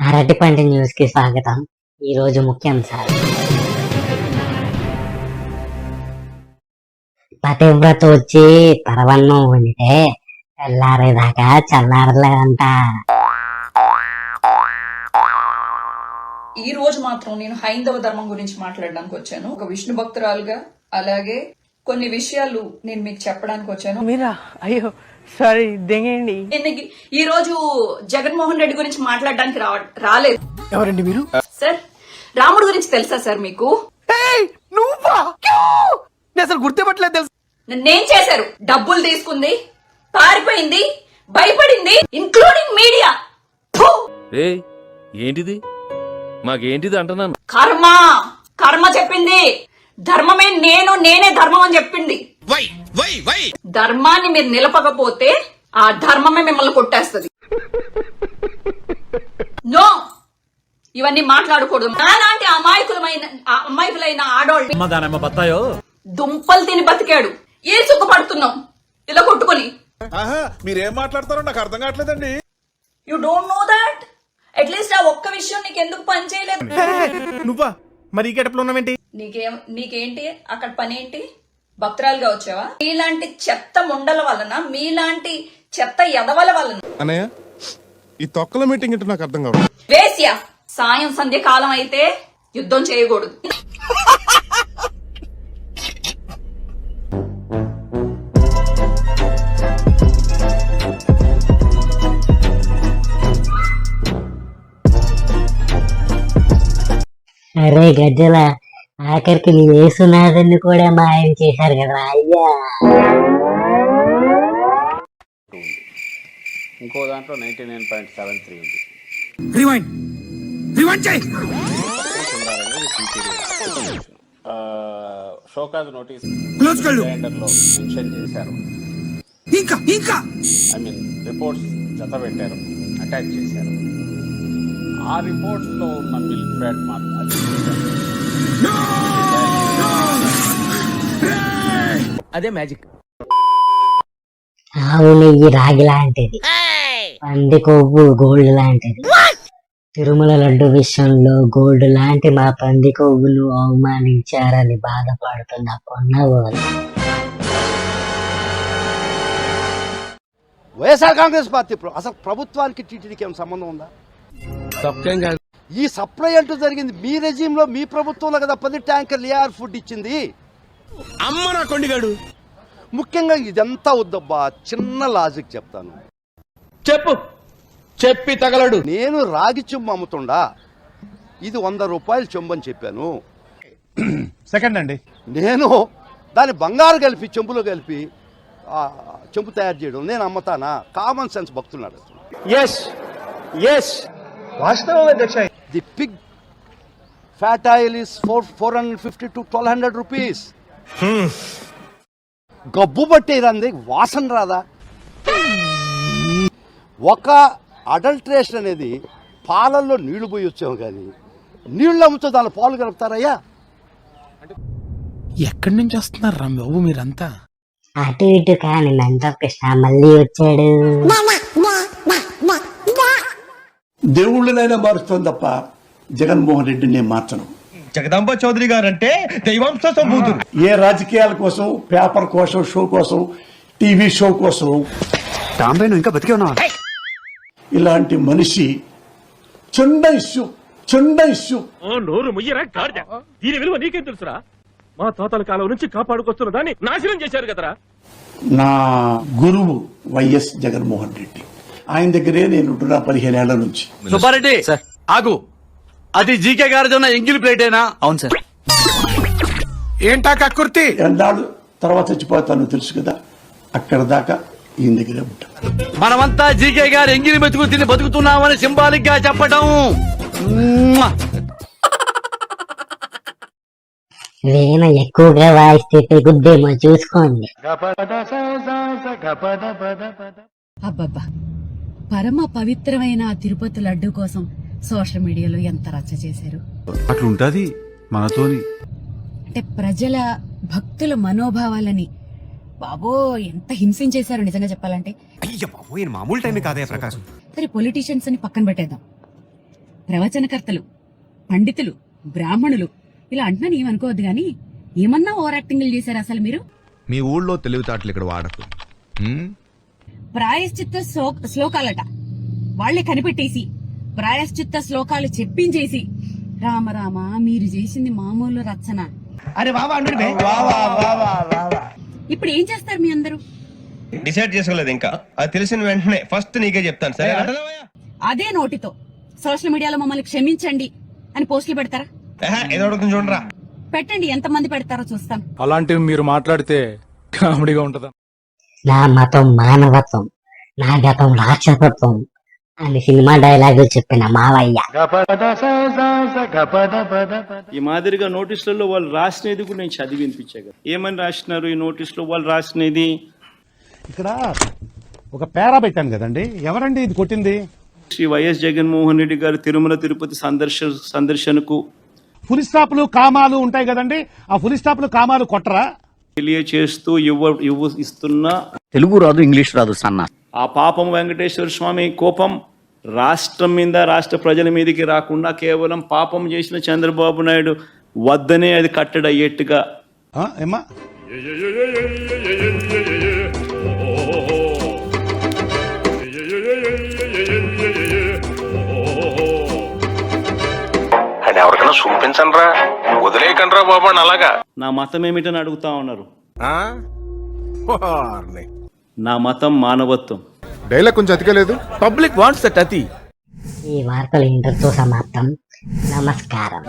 అరటిపండు న్యూస్ కి స్వాగతం. ఈ రోజు ముఖ్యాంశాలు: పతివ్రత వచ్చి పరవన్నం వండితే తెల్లారేదాకా చల్లారలేదంట. ఈ రోజు మాత్రం నేను హైందవ ధర్మం గురించి మాట్లాడడానికి వచ్చాను. ఒక విష్ణు భక్తురాలుగా, అలాగే కొన్ని విషయాలు నేను మీకు చెప్పడానికి వచ్చాను. మీరా? అయ్యో సారీ, దిగండి. ఈ రోజు జగన్మోహన్ రెడ్డి గురించి మాట్లాడడానికి రాలేదు. ఎవరండి మీరు? సార్, రాముడు గురించి తెలుసా సార్ మీకు? నువ్వా? నేను అసలు గుర్తుపట్టలేదు తెలుసు. నన్నేం చేశారు? డబ్బులు తీసుకుంది, పారిపోయింది, భయపడింది, ఇంక్లూడింగ్ మీడియా. ఏంటిది? మాకేంటిది అంటున్నాను. కర్మ చెప్పింది. ధర్మమే నేనే ధర్మం అని చెప్పింది. ధర్మాన్ని మీరు నిలపకపోతే ఆ ధర్మమే మిమ్మల్ని కొట్టేస్తుంది. నో, ఇవన్నీ మాట్లాడకూడదు. నాలాంటి అమాయకులైన ఆడోళ్ళు దుంపలు తిని బతికాడు. ఏ సుఖపడుతున్నాం ఇలా కొట్టుకుని? మీరేం మాట్లాడతారో నాకు అర్థం కావట్లేదండి. You don't know that? At least ఆ ఒక్క విషయం నీకు ఎందుకు పని చేయలేదు? నువ్వా? మరి ఈ గడపలో ఉన్నావేంటి? నీకేంటి అక్కడ పని ఏంటి? భక్తురాలుగా వచ్చావా? మీలాంటి చెత్త ముండల వలన, మీలాంటి చెత్త ఎదవల వలన. అన్నయ్య, ఈ తొక్కల మీటింగ్ ఏంటో నాకు అర్థం కావట్లేదు. వేశ్య సాయం సంధ్య కాలం అయితే యుద్ధం చేయకూడదు. అరే గజ్జల, ఆఖరికి నీ వేసునాథన్ని కూడా మాయం చేశారు కదా అయ్యా. ఇంకో దాంట్లో 99.73 ఉంది. షోకాజ్ నోటీస్ క్యాలెండర్లో మెన్షన్ చేశారు. ఐ మీన్ రిపోర్ట్స్ జత పెట్టారు, అటాచ్ చేశారు. ఆ రిపోర్ట్స్ లో ఉన్న మిల్క్ ఫ్యాట్ మాత్రం అదే మ్యాజిక్. ఆవు నెయ్యి రాగి లాంటిది, పంది కొవ్వు గోల్డ్ లాంటిది. తిరుమల లడ్డు విషయంలో గోల్డ్ లాంటి మా పంది కొవ్వును అవమానించారని బాధపడుతున్న కొన్నవాళ్ళు. వైఎస్ఆర్ కాంగ్రెస్ పార్టీ అసలు ప్రభుత్వానికి టీటీడీకి ఏమైనా సంబంధం ఉందా? ఈ సప్లై అంటూ జరిగింది మీ రెజీమ్ లో, మీ ప్రభుత్వంలో కదా 10 ట్యాంకర్లు ఏఆర్ ఫుడ్ ఇచ్చింది. అమ్మ నా కొండిగాడు. ముఖ్యంగా ఇదంతా వద్దబ్బా, చిన్న లాజిక్ చెప్తాను. చెప్పి తగలడు. నేను రాగి చెంబు అమ్ముతుండా, ఇది 100 రూపాయలు చెంబు అని చెప్పాను. సెకండ్ అండి, నేను దాన్ని బంగారు కలిపి చెంబులో కలిపి చెంబు తయారు చేయడం నేను అమ్ముతానా? కామన్ సెన్స్ భక్తున్నాడు. The pig fat oil is 450 to 1200 rupees. గబ్బు పట్టేదండి, వాసన రాదా? ఒక అడల్ట్రేషన్ అనేది పాలల్లో నీళ్లు పోయి వచ్చాము, కానీ నీళ్ళు అమ్ముతో దాని పాలు కలుపుతారయ్యా? ఎక్కడి నుంచి వస్తున్నారు రా బాబు మీరంతా? అటు ఇటు కాని మెంటల్ కృష్ణ మళ్ళీ వచ్చాడు. దేవుళ్ళనైనా మారుస్తాం తప్ప జగన్మోహన్ రెడ్డిని నేను మార్చను. జగదాంబ చౌదరి గారు అంటే దైవాంశ సంభూతుడు. ఏ రాజకీయాల కోసం, పేపర్ కోసం, షో కోసం, టీవీ షో కోసం ఇంకా బతికే ఉన్నా ఇలాంటి మనిషి చెండ ఇష్యూ. నోరు ముయ్యరా గాడిద. దీని విలువ నీకేం తెలుసురా? మా తాతల కాలం నుంచి కాపాడుకొస్తున్న దాన్ని నాశనం చేశారు కదరా. నా గురువు వైఎస్ జగన్మోహన్ రెడ్డి, ఆయన దగ్గరే నేను 15 ఏళ్ల నుంచి. సుబ్బారెడ్డి ఆగు, అది జీకే గారిది ఉన్న ఎంగిల్ ప్లేటేనా? అవును సార్. ఏంటా కక్కుర్తి? ఎన్నాళ్ళు తర్వాత చచ్చిపోతాను తెలుసు కదా, అక్కడ దాకా ఈయన దగ్గరే ఉంటా. మనమంతా జీకే గారు ఎంగిలి మెతుకు తిని బతుకుతున్నామని సింబాలిక్ గా చెప్పటం. వీణ ఎక్కువగా వాయిస్తే తెగుద్దేమో చూసుకోండి. అబ్బబ్బా, పరమ పవిత్రమైన తిరుపతి లడ్డు కోసం సోషల్ మీడియాలో ఎంత రచ్చ చేశారు. అట్లుంటది మనతోని. అంటే ప్రజల భక్తుల మనోభావాలని బాబో ఎంత హింసించేశారు నిజంగా చెప్పాలంటే. అయ్య బాబోయ్, మామూలు టైమే కాదే ప్రకాశం. సరే పొలిటీషియన్స్ అని పక్కన పెట్టేద్దాం. ప్రవచనకర్తలు, పండితులు, బ్రాహ్మణులు ఇలా అంటున్నాను ఏమనుకోవద్దు గాని ఏమన్నా ఓవర్ యాక్టింగ్లు చేశారు అసలు మీరు? మీ ఊళ్ళో తెలివితేటలు ఇక్కడ వాడకు. ప్రాయశ్చిత్త శ్లోకాలట వాళ్లే కనిపెట్టేసి ప్రాయశ్చిత్త శ్లోకాలు చెప్పించేసి రామ రామ మీరు చేసింది మామూలు రచన. అరే బాబా ఇప్పుడు ఏం చేస్తారు మీ అందరూ? డిసైడ్ చేసుకోలేదు ఇంకా. అది తెలిసిన వెంటనే ఫస్ట్ నీకే చెప్తాను. సరే అదే నోటితో సోషల్ మీడియాలో మమ్మల్ని క్షమించండి అని పోస్టులు పెడతారా? ఏదో అడుగుతుంది చూడరా. పెట్టండి, ఎంతమంది పెడతారో చూస్తాం. అలాంటివి మీరు మాట్లాడితే కామెడీగా ఉంటదా? నా మతం మానవత్వం, నా గతం రాక్షసత్వం అని సినిమా డైలాగు చెప్పిన మావయ్య. ఈ మాదిరిగా నోటీసులలో వాళ్ళు రాసినది కూడా నేను చదివి వినిపించాను. ఏమని రాసినారు ఈ నోటీసులో వాళ్ళు రాసినది? ఇక్కడ ఒక పేరా పెట్టాను కదండి, ఎవరండి ఇది కొట్టింది? శ్రీ వైఎస్ జగన్మోహన్ రెడ్డి గారు తిరుమల తిరుపతి సందర్శనకు ఫుల్ స్టాప్లు కామాలు ఉంటాయి కదండి, ఆ ఫుల్ స్టాప్లు కామాలు కొట్టరా? తెలియచేస్తూ ఇస్తున్న తెలుగు రాదు, ఇంగ్లీష్ రాదు సన్నా. ఆ పాపం వెంకటేశ్వర స్వామి కోపం రాష్ట్రం మీద, రాష్ట్ర ప్రజల మీదకి రాకుండా కేవలం పాపం చేసిన చంద్రబాబు నాయుడు వద్దనే అది కట్టడి అయ్యేట్టుగా. ఏమ్మా ఎవరికైనా చూపించండి రా, వదిలేయకండి రా బాబా అలాగా. నా మతం ఏమిటని అడుగుతా ఉన్నారు. నా మతం మానవత్వం. డైలాగ్ కొంచెం అతికలేదు. పబ్లిక్ వాంట్స్ దట్ అతి. ఈ వార్తలు ఇంతటితో సమాప్తం. నమస్కారం.